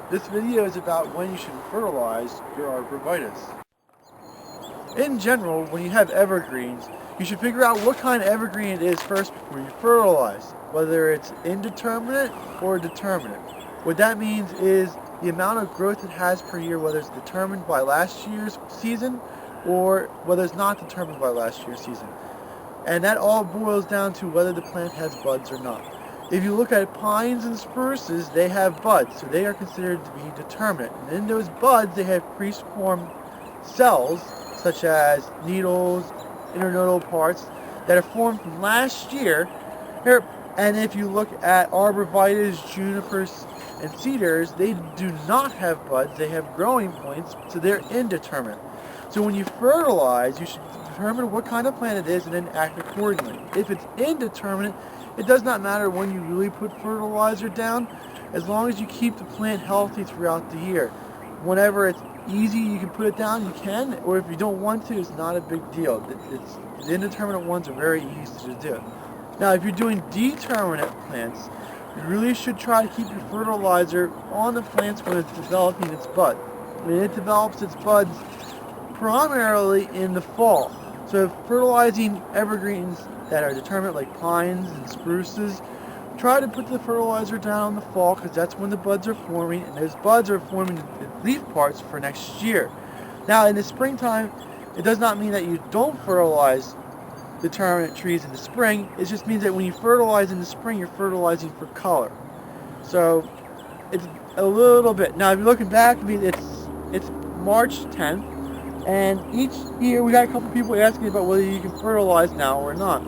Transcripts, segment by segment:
This video is about when you should fertilize your arborvitaes. In general, when you have evergreens, you should figure out what kind of evergreen it is first before you fertilize, whether it's indeterminate or determinate. What that means is the amount of growth it has per year, whether it's determined by last year's season or whether it's not determined by last year's season. And that all boils down to whether the plant has buds or not. If you look at pines and spruces, they have buds, so they are considered to be determinate. And in those buds, they have pre-formed cells, such as needles, internodal parts, that are formed from last year. And if you look at arborvitaes, junipers, and cedars, they do not have buds, they have growing points, so they're indeterminate. So when you fertilize, you should determine what kind of plant it is and then act accordingly. If it's indeterminate, it does not matter when you really put fertilizer down, as long as you keep the plant healthy throughout the year. Whenever it's easy, you can put it down, you can, or if you don't want to, it's not a big deal. The indeterminate ones are very easy to do. Now, if you're doing determinate plants, you really should try to keep your fertilizer on the plants when it's developing its bud. When it develops its buds primarily in the fall. So fertilizing evergreens that are determinate, like pines and spruces, try to put the fertilizer down in the fall because that's when the buds are forming, and those buds are forming the leaf parts for next year. Now in the springtime, it does not mean that you don't fertilize determinate trees in the spring. It just means that when you fertilize in the spring, you're fertilizing for color. So it's a little bit. Now if you're looking back, I mean, it's March 10th, and each year we got a couple people asking about whether you can fertilize now or not.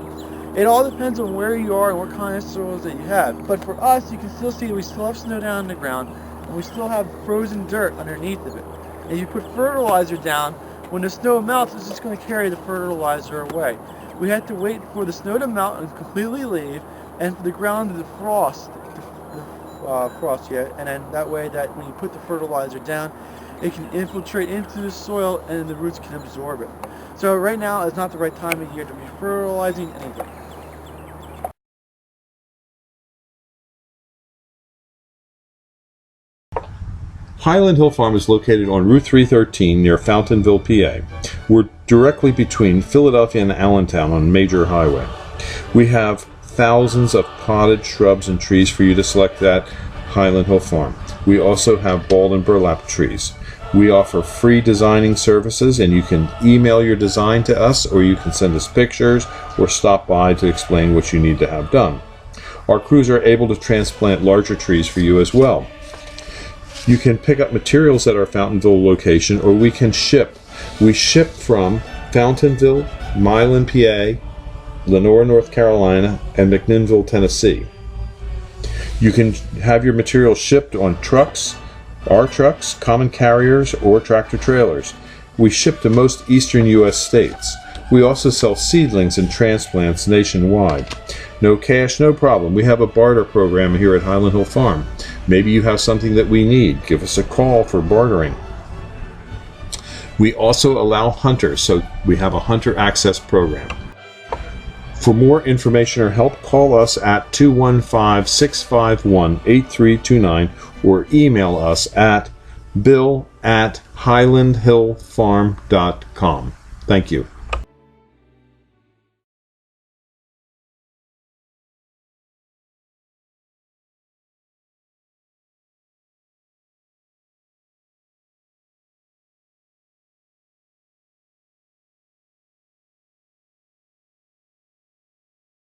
It all depends on where you are and what kind of soils that you have. But for us, you can still see that we still have snow down on the ground, and we still have frozen dirt underneath of it. And you put fertilizer down, when the snow melts, it's just going to carry the fertilizer away. We had to wait for the snow to melt and completely leave, and for the ground to defrost, and then that way that when you put the fertilizer down, it can infiltrate into the soil and the roots can absorb it. So right now is not the right time of year to be fertilizing anything. Highland Hill Farm is located on Route 313 near Fountainville, PA. We're directly between Philadelphia and Allentown on a major highway. We have thousands of potted shrubs and trees for you to select at Highland Hill Farm. We also have bald and burlap trees. We offer free designing services, and you can email your design to us, or you can send us pictures or stop by to explain what you need to have done. Our crews are able to transplant larger trees for you as well. You can pick up materials at our Fountainville location, or we can ship. We ship from Fountainville, Milan, PA, Lenore, North Carolina, and McMinnville, Tennessee. You can have your materials shipped on trucks, our trucks, common carriers, or tractor trailers. We ship to most eastern U.S. states. We also sell seedlings and transplants nationwide. No cash, no problem. We have a barter program here at Highland Hill Farm. Maybe you have something that we need. Give us a call for bartering. We also allow hunters, so we have a hunter access program. For more information or help, call us at 215-651-8329 or email us at bill@highlandhillfarm.com. Thank you.